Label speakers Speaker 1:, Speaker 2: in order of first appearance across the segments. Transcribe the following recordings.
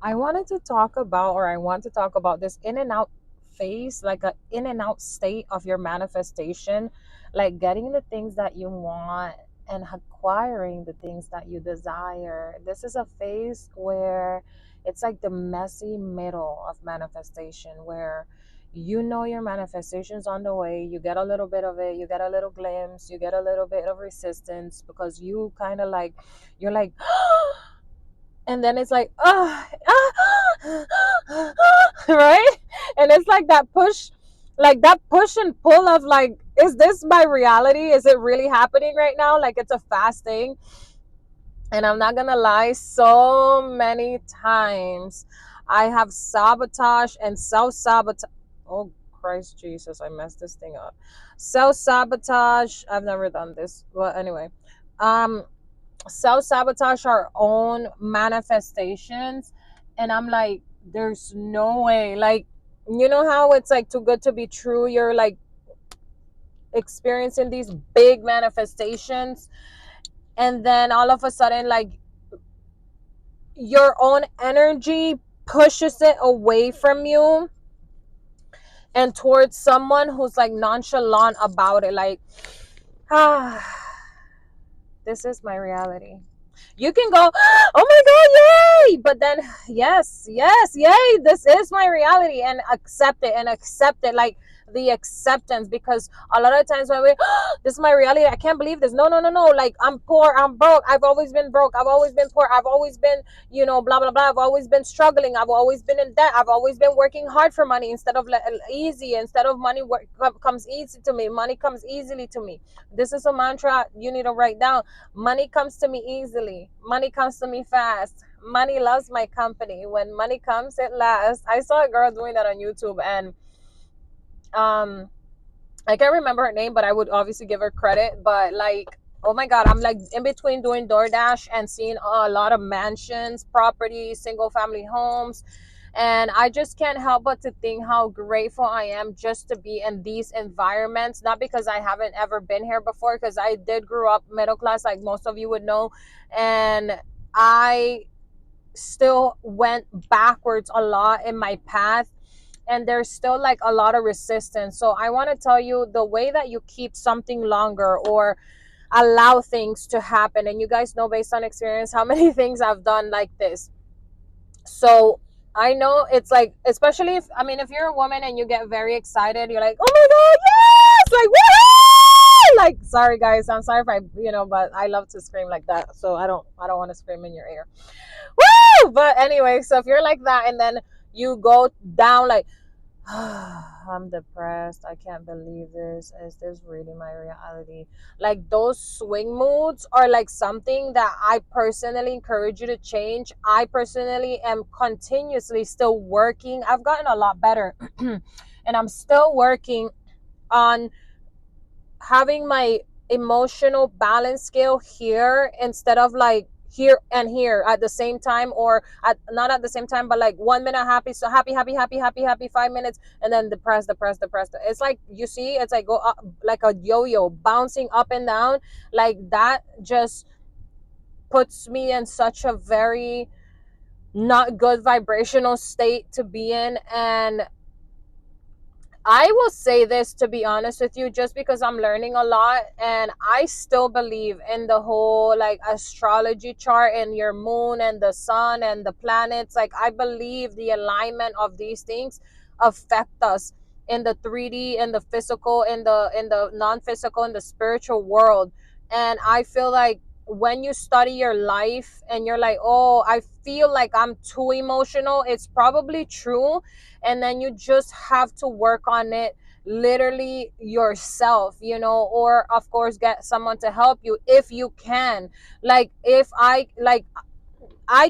Speaker 1: I wanted to talk about, or I want to talk about this in and out phase, like a in and out state of your manifestation, like getting the things that you want and acquiring the things that you desire. This is a phase where it's like the messy middle of manifestation, where you know your manifestation's on the way. You get a little bit of it, you get a little glimpse, you get a little bit of resistance because you kind of like, you're like, and then it's like right, and it's like that push and pull of like, is this my reality? Is it really happening right now? Like, it's a fast thing. And I'm not gonna lie, so many times I have sabotage and self-sabotage. Oh Christ Jesus, I messed this thing up. Self-sabotage, I've never done this, but anyway, um self-sabotage our own manifestations. And I'm like, there's no way. Like, you know how it's like too good to be true, you're like experiencing these big manifestations, and then all of a sudden, like, your own energy pushes it away from you and towards someone who's like nonchalant about it, like, ah, this is my reality. You can go, oh my god, yay, but then, yes, yes, yay, this is my reality, and accept it, like the acceptance. Because a lot of times when we, this is my reality, I can't believe this, no, no, no, no, like, I'm poor, I'm broke, I've always been broke, I've always been poor, I've always been, blah blah blah, I've always been struggling, I've always been in debt, I've always been working hard for money instead of easy, instead of money comes easy to me, money comes easily to me. This is a mantra you need to write down. Money comes to me easily. Money comes to me fast. Money loves my company. When money comes, it lasts. I saw a girl doing that on YouTube, and um I can't remember her name, but I would obviously give her credit. But like, oh my god, I'm like in between doing DoorDash and seeing a lot of mansions, properties, single family homes, and I just can't help but to think how grateful I am just to be in these environments. Not because I haven't ever been here before, because I did grow up middle class, like most of you would know, and I still went backwards a lot in my path, and there's still like a lot of resistance. So I want to tell you, the way that you keep something longer or allow things to happen, and you guys know based on experience how many things I've done like this. So I know it's like, especially if, I mean, if you're a woman and you get very excited, you're like, oh my god, yes, like, woohoo! Like, sorry guys, I'm sorry if I, but I love to scream like that, so I don't want to scream in your ear. Woo! But anyway, so if you're like that and then you go down like, I'm depressed, I can't believe this, is this really my reality? Like, those swing moods are like something that I personally encourage you to change. I personally am continuously still working. I've gotten a lot better and I'm still working on having my emotional balance scale here, instead of like here and here at the same time, or not at the same time, but like 1 minute happy, so happy, happy, happy, happy, happy, 5 minutes, and then depressed, depressed, depressed. It's like, you see, it's like go up, like a yo-yo, bouncing up and down. Like, that just puts me in such a very not good vibrational state to be in. And I will say this, to be honest with you, just because I'm learning a lot, and I still believe in the whole like astrology chart and your moon and the sun and the planets. Like, I believe the alignment of these things affect us in the 3D, in the physical, in the non-physical, in the spiritual world. And I feel like when you study your life and you're like, oh, I feel like I'm too emotional, it's probably true. And then you just have to work on it literally yourself, or of course get someone to help you if you can. Like, if I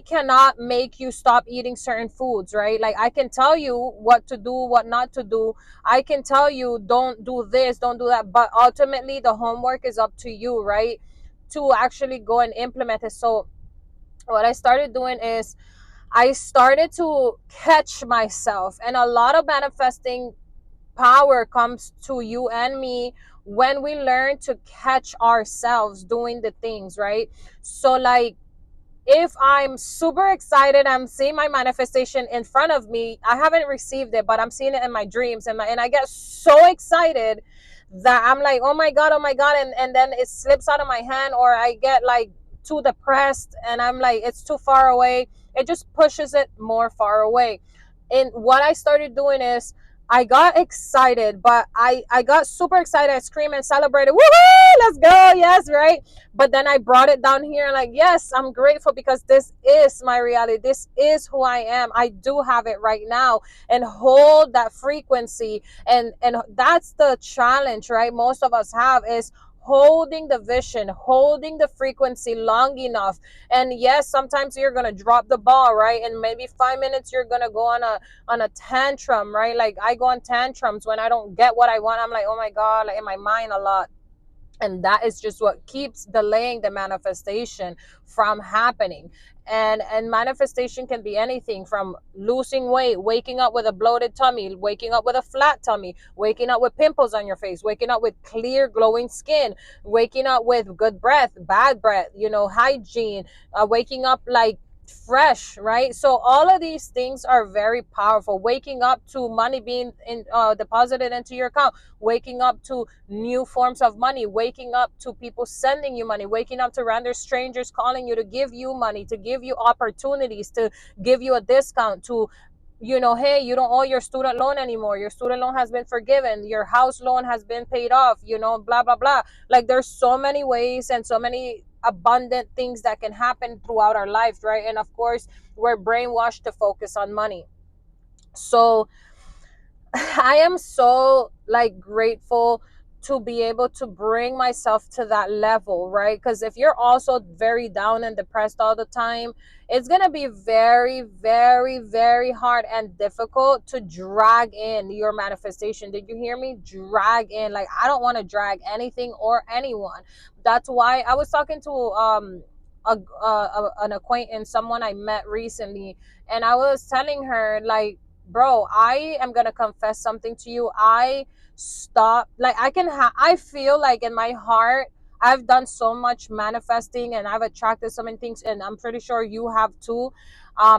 Speaker 1: cannot make you stop eating certain foods, right? Like, I can tell you what to do, what not to do. I can tell you, don't do this, don't do that, but ultimately the homework is up to you, right? To actually go and implement it. So what I started doing is I started to catch myself. And a lot of manifesting power comes to you and me when we learn to catch ourselves doing the things, right? So, like, if I'm super excited, I'm seeing my manifestation in front of me, I haven't received it, but I'm seeing it in my dreams, and I get so excited that I'm like, oh my god, and then it slips out of my hand, or I get like too depressed and I'm like, it's too far away. It just pushes it more far away. And what I started doing is, I got excited, but I got super excited. I screamed and celebrated. Woohoo! Let's go! Yes, right. But then I brought it down here, like, yes, I'm grateful because this is my reality. This is who I am. I do have it right now, and hold that frequency. And that's the challenge, right? Most of us have is holding the vision, holding the frequency long enough. And yes, sometimes you're gonna drop the ball, right? And maybe 5 minutes you're gonna go on a tantrum, right? Like I go on tantrums when I don't get what I want. I'm like, oh my god, like in my mind a lot. And that is just what keeps delaying the manifestation from happening. And manifestation can be anything from losing weight, waking up with a bloated tummy, waking up with a flat tummy, waking up with pimples on your face, waking up with clear glowing skin, waking up with good breath, bad breath, hygiene, waking up like fresh, right? So all of these things are very powerful. Waking up to money being deposited into your account, waking up to new forms of money, waking up to people sending you money, waking up to random strangers calling you to give you money, to give you opportunities, to give you a discount, to hey, you don't owe your student loan anymore, your student loan has been forgiven, your house loan has been paid off, blah blah blah. Like there's so many ways and so many abundant things that can happen throughout our life, right? And of course, we're brainwashed to focus on money. So I am so like grateful to be able to bring myself to that level, right? Because if you're also very down and depressed all the time, it's going to be very, very, very hard and difficult to drag in your manifestation. Did you hear me? Drag in. Like, I don't want to drag anything or anyone. That's why I was talking to an acquaintance, someone I met recently, and I was telling her, like, bro, I am gonna confess something to you. I stop, like, I feel like in my heart I've done so much manifesting and I've attracted so many things, and I'm pretty sure you have too.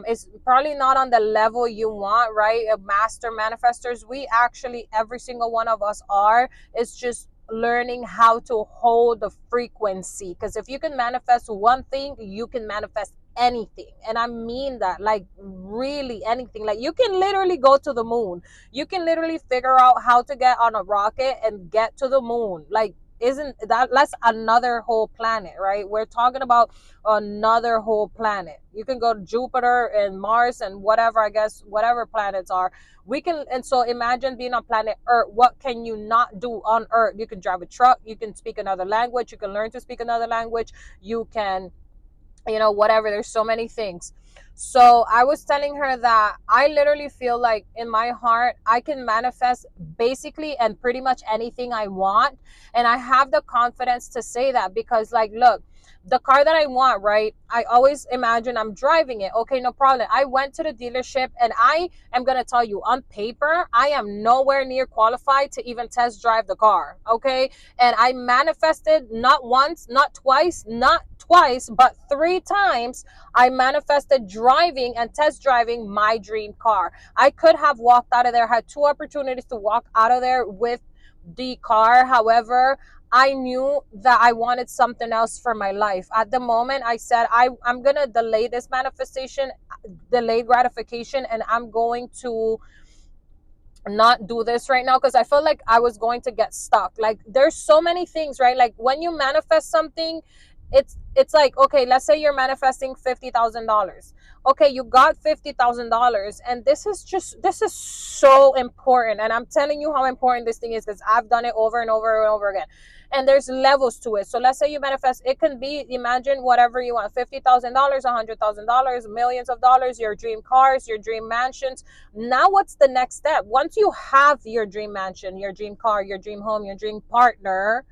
Speaker 1: It's probably not on the level you want, right? Master manifestors, we actually, every single one of us are. It's just learning how to hold the frequency, because if you can manifest one thing, you can manifest anything. And I mean that, like, really anything. Like, you can literally go to the moon, you can literally figure out how to get on a rocket and get to the moon. Like, isn't that's another whole planet, right? We're talking about another whole planet. You can go to Jupiter and Mars and whatever, I guess, whatever planets are. We can. And so imagine being on planet Earth. What can you not do on Earth? You can drive a truck, you can speak another language, you can learn to speak another language, you can, whatever. There's so many things. So I was telling her that I literally feel like in my heart I can manifest basically and pretty much anything I want. And I have the confidence to say that because, like, look, the car that I want, right? I always imagine I'm driving it. Okay, no problem. I went to the dealership, and I am going to tell you, on paper, I am nowhere near qualified to even test drive the car. Okay. And I manifested not once, not twice, but 3 times. I manifested driving and test driving my dream car. I could have walked out of there, had 2 opportunities to walk out of there with the car. However, I knew that I wanted something else for my life. At the moment, I said, I'm going to delay this manifestation, delay gratification, and I'm going to not do this right now because I felt like I was going to get stuck. Like, there's so many things, right? Like, when you manifest something, it's like, okay, let's say you're manifesting $50,000. Okay, you got $50,000, and this is so important. And I'm telling you how important this thing is because I've done it over and over and over again. And there's levels to it. So let's say you manifest, it can be, imagine whatever you want: $50,000, $100,000, millions of dollars, your dream cars, your dream mansions. Now, what's the next step? Once you have your dream mansion, your dream car, your dream home, your dream partner,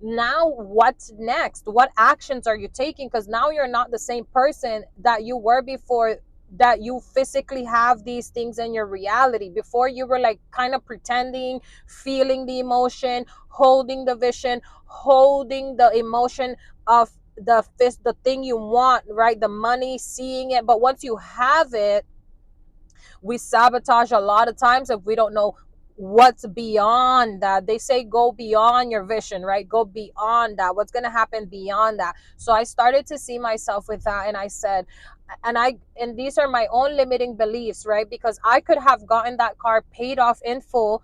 Speaker 1: now what's next? What actions are you taking? Because now you're not the same person that you were before, that you physically have these things in your reality. Before, you were like kind of pretending, feeling the emotion, holding the vision, holding the emotion of the thing you want, right? The money, seeing it. But once you have it, we sabotage a lot of times if we don't know what's beyond that. They say go beyond your vision, right? Go beyond that. What's going to happen beyond that? So I started to see myself with that, and I said, and these are my own limiting beliefs, right? Because I could have gotten that car paid off in full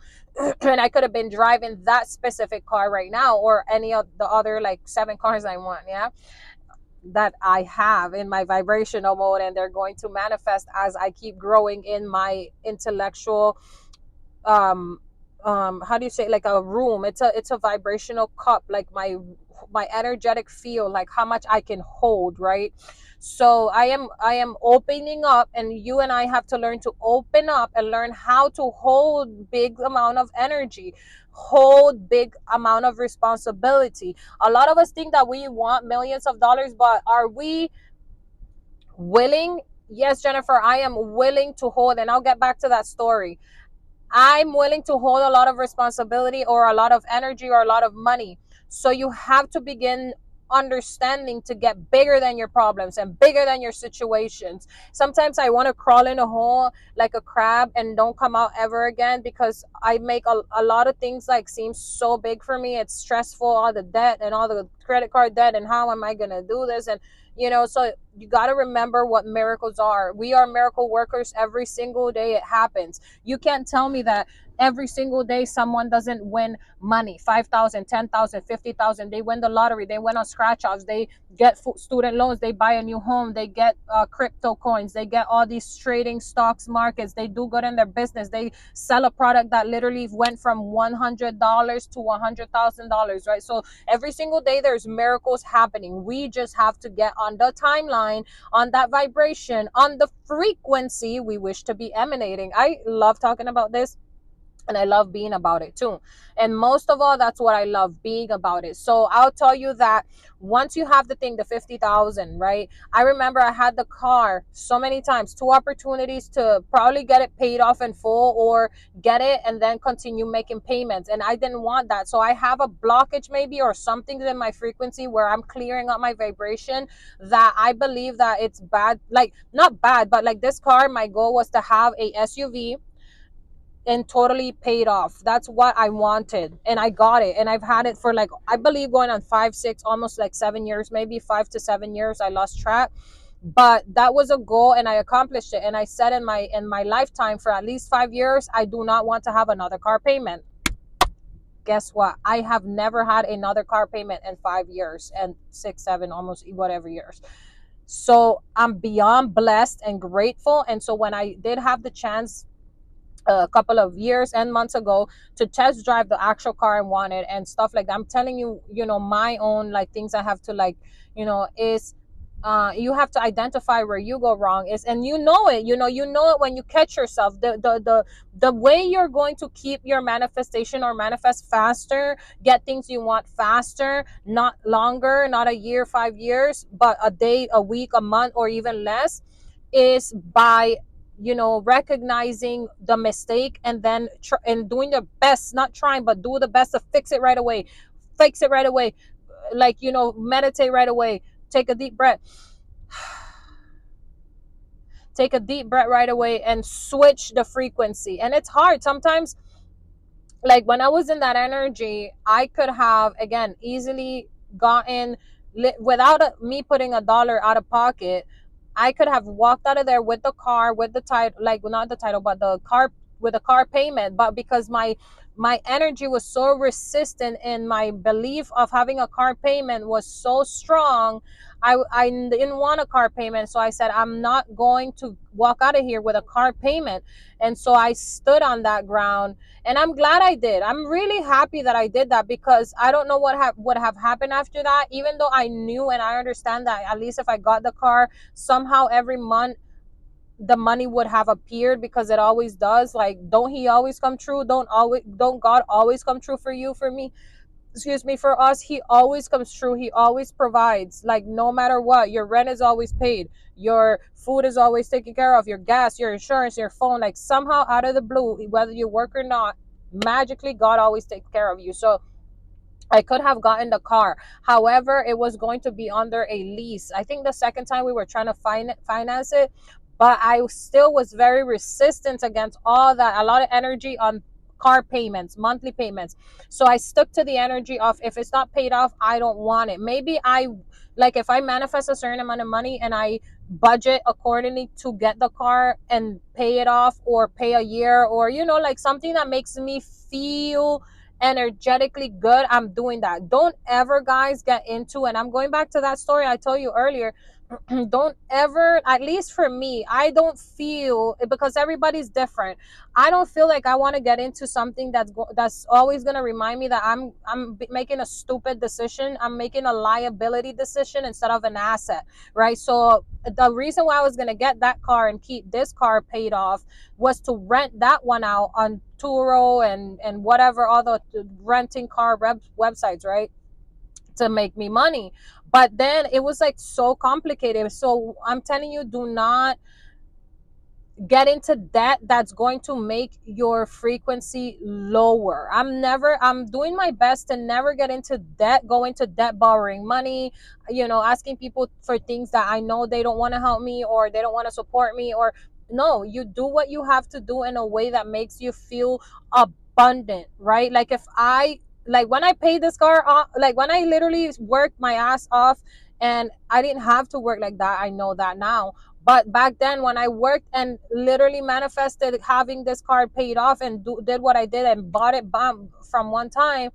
Speaker 1: and I could have been driving that specific car right now, or any of the other like 7 cars I want, yeah, that I have in my vibrational mode, and they're going to manifest as I keep growing in my intellectual um how do you say, like a room. It's a vibrational cup, like my energetic field, like how much I can hold, right? So I am opening up, and you and I have to learn to open up and learn how to hold big amount of energy, hold big amount of responsibility. A lot of us think that we want millions of dollars, but are we willing? Yes, Jennifer, I am willing to hold, and I'll get back to that story. I'm willing to hold a lot of responsibility, or a lot of energy, or a lot of money. So you have to begin understanding to get bigger than your problems and bigger than your situations. Sometimes I want to crawl in a hole like a crab and don't come out ever again, because I make a lot of things like seem so big for me. It's stressful, all the debt and all the credit card debt, and how am I going to do this? And so you got to remember what miracles are. We are miracle workers every single day. It happens. You can't tell me that every single day someone doesn't win money, 5,000, 10,000, 50,000. They win the lottery, they win on scratch offs, they get student loans, they buy a new home, they get crypto coins, they get all these trading stocks markets, they do good in their business, they sell a product that literally went from $100 to $100,000, right? So every single day there's miracles happening. We just have to get on the timeline, on that vibration, on the frequency we wish to be emanating. I love talking about this, and I love being about it too. And most of all, that's what I love, being about it. So I'll tell you that once you have the thing, the 50,000, right? I remember I had the car so many times, two opportunities to probably get it paid off in full, or get it and then continue making payments. And I didn't want that. So I have a blockage maybe, or something in my frequency where I'm clearing up my vibration, that I believe that it's bad, like not bad, but like this car, my goal was to have a SUV and totally paid off. That's what I wanted, and I got it. And I've had it for like, I believe, going on 5, 6, almost like 7 years, maybe 5 to 7 years. I lost track, but that was a goal, and I accomplished it. And I said in my lifetime, for at least 5 years, I do not want to have another car payment. Guess what? I have never had another car payment in 5 years, and 6, 7, almost whatever years. So I'm beyond blessed and grateful. And so when I did have the chance a couple of years and months ago to test drive the actual car I wanted and stuff like that, I'm telling you, my own like things I have to like, is you have to identify where you go wrong is, and you know it when you catch yourself. The way you're going to keep your manifestation, or manifest faster, get things you want faster, not longer, not a year, 5 years, but a day, a week, a month, or even less, is by recognizing the mistake, and then and doing your best, not trying, but do the best to fix it right away, like meditate right away, take a deep breath, right away, and switch the frequency. And it's hard sometimes. Like when I was in that energy, I could have, again, easily gotten, without me putting $1 out of pocket, I could have walked out of there with the car, with the title, like not the title, but the car, with a car payment. But because my energy was so resistant, and my belief of having a car payment was so strong, I didn't want a car payment. So I said, I'm not going to walk out of here with a car payment. And so I stood on that ground, and I'm glad I did. I'm really happy that I did that, because I don't know what would have happened after that. Even though I knew and I understand that at least if I got the car, somehow every month the money would have appeared, because it always does. Like, don't he always come true? Don't God always come true for you, for me? Excuse me, for us, he always comes true. He always provides. Like, no matter what, your rent is always paid, your food is always taken care of, your gas, your insurance, your phone. Like, somehow out of the blue, whether you work or not, magically God always takes care of you. So I could have gotten the car. However, it was going to be under a lease. I think the second time we were trying to finance it, but I still was very resistant against all that. A lot of energy on car payments, monthly payments. So I stuck to the energy of, if it's not paid off, I don't want it. Maybe I, like, if I manifest a certain amount of money and I budget accordingly to get the car and pay it off, or pay a year, or like something that makes me feel energetically good, I'm doing that. Don't ever, guys, get into, and I'm going back to that story I told you earlier. Don't ever, at least for me, I don't feel, because everybody's different, I don't feel like I want to get into something that's always going to remind me that I'm making a stupid decision. I'm making a liability decision instead of an asset, right? So the reason why I was going to get that car and keep this car paid off was to rent that one out on Turo and whatever other renting car websites, right, to make me money. But then it was like so complicated. So I'm telling you, do not get into debt that's going to make your frequency lower. I'm doing my best to never get into debt, go into debt, borrowing money, asking people for things that I know they don't want to help me, or they don't want to support me. Or no, you do what you have to do in a way that makes you feel abundant, right? Like, if I, like, when I paid this car off, like when I literally worked my ass off, and I didn't have to work like that, I know that now. But back then, when I worked and literally manifested having this card paid off, and did what I did and bought it, bam, from one time,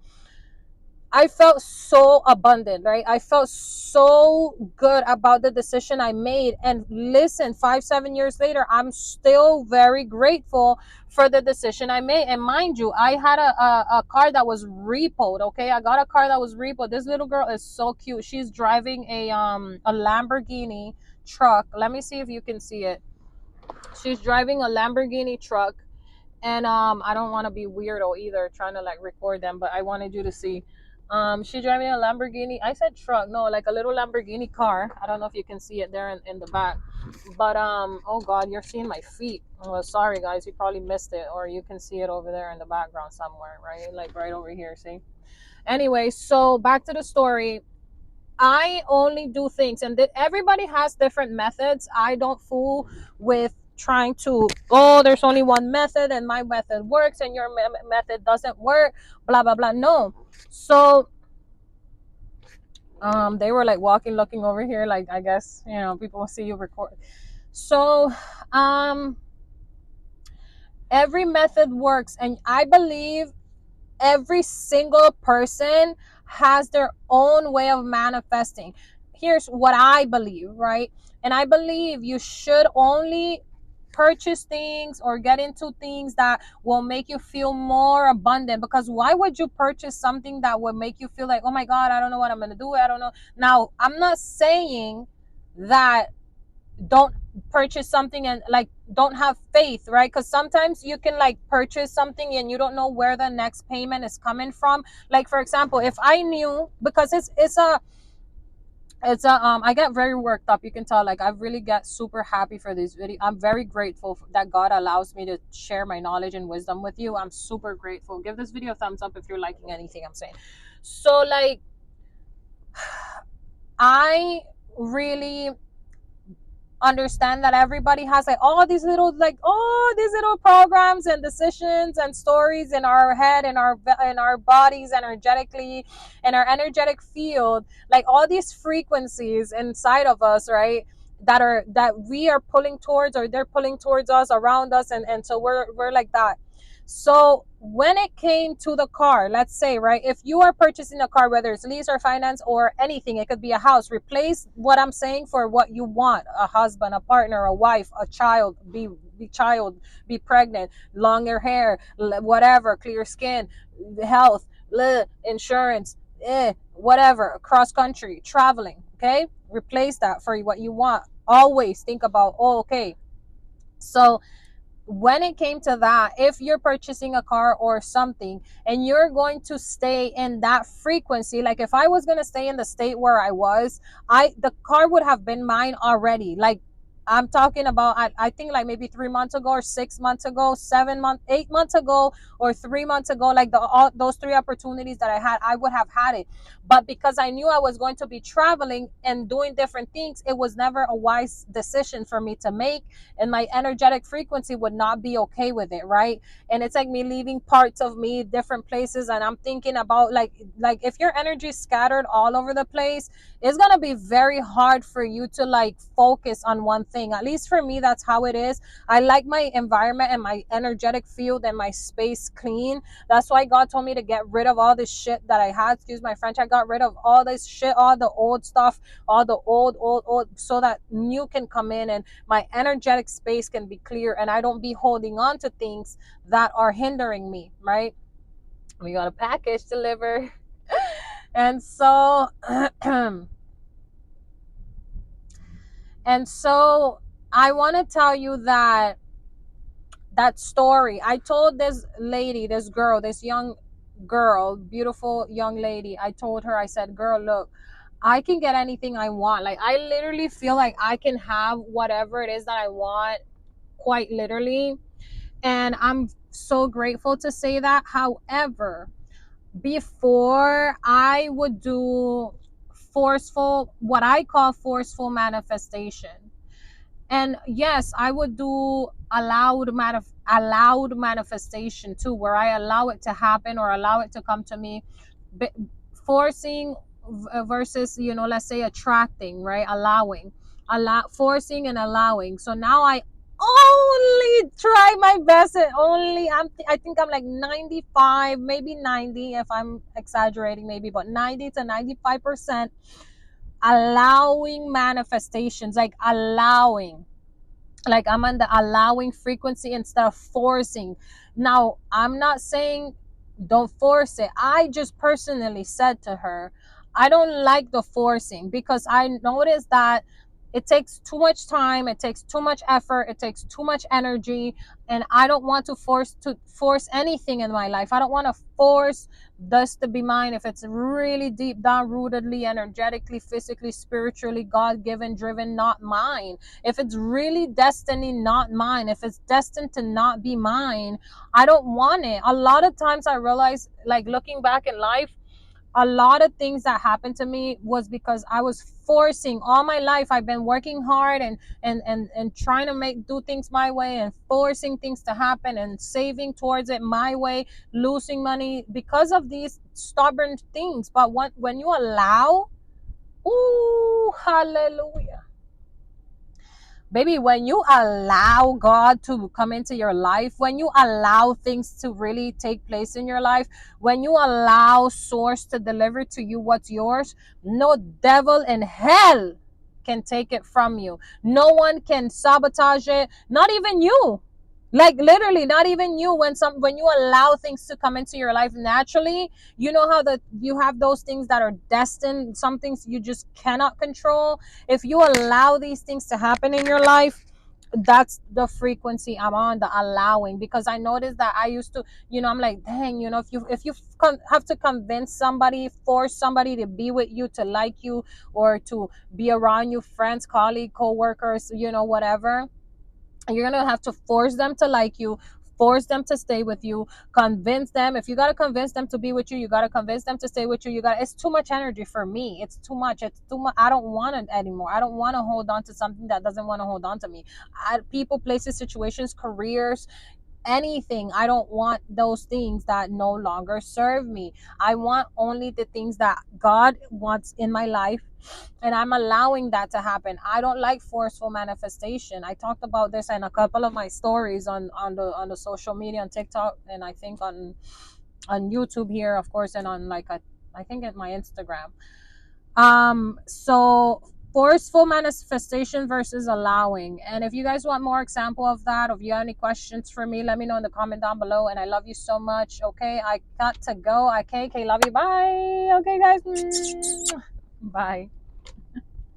Speaker 1: I felt so abundant, right? I felt so good about the decision I made. And listen, 5, 7 years later, I'm still very grateful for the decision I made. And mind you, I had a car that was repoed. Okay, I got a car that was repoed. This little girl is so cute. She's driving a Lamborghini truck. Let me see if you can see it. She's driving a Lamborghini truck, and I don't want to be weirdo either, trying to like record them, but I wanted you to see. She's driving a Lamborghini. I said truck, no, like a little Lamborghini car. I don't know if you can see it there in the back, but oh god, you're seeing my feet. Oh, sorry guys, you probably missed it, or you can see it over there in the background somewhere, right, like right over here. See. Anyway, so back to the story. I only do things, and everybody has different methods. I don't fool with trying to, oh, there's only one method and my method works and your method doesn't work, blah blah blah. No. So they were like walking, looking over here, like, I guess, people will see you record. So every method works, and I believe every single person has their own way of manifesting. Here's what I believe, right? And I believe you should only purchase things or get into things that will make you feel more abundant. Because why would you purchase something that would make you feel like, oh my god, I don't know what I'm gonna do, I don't know. Now, I'm not saying that don't purchase something and like don't have faith, right? Because sometimes you can like purchase something and you don't know where the next payment is coming from. Like, for example, if I knew, because I get very worked up, you can tell, like I really get super happy for this video. I'm very grateful that God allows me to share my knowledge and wisdom with you. I'm super grateful. Give this video a thumbs up if you're liking anything I'm saying. So like, I really understand that everybody has like all these little programs and decisions and stories in our head, in our bodies, energetically, in our energetic field, like all these frequencies inside of us, right, that we are pulling towards, or they're pulling towards us, around us, and so we're like that. So when it came to the car, let's say, right, if you are purchasing a car, whether it's lease or finance or anything, it could be a house, replace what I'm saying for what you want: a husband, a partner, a wife, a child, be pregnant, longer hair, whatever, clear skin, health, insurance, whatever, cross country, traveling, okay? Replace that for what you want. Always think about, oh, okay. So when it came to that, if you're purchasing a car or something and you're going to stay in that frequency, like if I was going to stay in the state where I was, the car would have been mine already. Like I'm talking about, I think like maybe 3 months ago or 6 months ago, 7 months, 8 months ago, or 3 months ago, like all those three opportunities that I had, I would have had it. But because I knew I was going to be traveling and doing different things, it was never a wise decision for me to make. And my energetic frequency would not be okay with it, right? And it's like me leaving parts of me different places, and I'm thinking about like if your energy is scattered all over the place, it's gonna be very hard for you to like focus on one thing. At least for me, that's how it is. I like my environment and my energetic field and my space clean. That's why God told me to get rid of all this shit that I had. Excuse my French. I got rid of all this shit, all the old stuff, all the old, so that new can come in and my energetic space can be clear, and I don't be holding on to things that are hindering me, right? We got a package delivered. And so and so I want to tell you that story I told this lady, this girl, this young girl, beautiful young lady. I told her, I said, girl, look, I can get anything I want. Like, I literally feel like I can have whatever it is that I want, quite literally. And I'm so grateful to say that. However, before I would do forceful, what I call forceful manifestation. And yes, I would do allowed manifestation too, where I allow it to happen or allow it to come to me. But forcing versus, let's say attracting, right? Forcing and allowing. So now I only try my best, and only I think I'm like 95, maybe 90, if I'm exaggerating maybe, but 90 to 95% allowing manifestations, like allowing, like I'm on the allowing frequency instead of forcing. Now, I'm not saying don't force it. I just personally said to her, I don't like the forcing, because I noticed that it takes too much time, it takes too much effort, it takes too much energy, and I don't want to force anything in my life. I don't want to force this to be mine if it's really deep down rootedly, energetically, physically, spiritually, God-given, driven, not mine. If it's really destiny, not mine, if it's destined to not be mine, I don't want it. A lot of times I realize, like looking back in life, a lot of things that happened to me was because I was forcing. All my life I've been working hard and trying to do things my way, and forcing things to happen and saving towards it my way, losing money because of these stubborn things. But when you allow, ooh, hallelujah, baby, when you allow God to come into your life, when you allow things to really take place in your life, when you allow source to deliver to you what's yours, no devil in hell can take it from you. No one can sabotage it, not even you. Like literally, not even you. When you allow things to come into your life naturally, you know how that you have those things that are destined, some things you just cannot control. If you allow these things to happen in your life, that's the frequency I'm on, the allowing. Because I noticed that I used to, I'm like, dang, if you have to convince somebody, force somebody to be with you, to like you, or to be around you, friends, colleague, co-workers, whatever, you're gonna have to force them to like you, force them to stay with you, convince them. If you got to convince them to be with you, you got to convince them to stay with you. It's too much energy for me. It's too much. I don't want it anymore. I don't want to hold on to something that doesn't want to hold on to me. People, places, situations, careers, anything. I don't want those things that no longer serve me. I want only the things that God wants in my life, and I'm allowing that to happen. I don't like forceful manifestation. I talked about this in a couple of my stories on the social media, on TikTok, and I think on YouTube here, of course, and on I think at my Instagram. So forceful manifestation versus allowing. And if you guys want more example of that, or if you have any questions for me, let me know in the comment down below. And I love you so much. Okay, I got to go. Okay, love you. Bye. Okay, guys. Bye.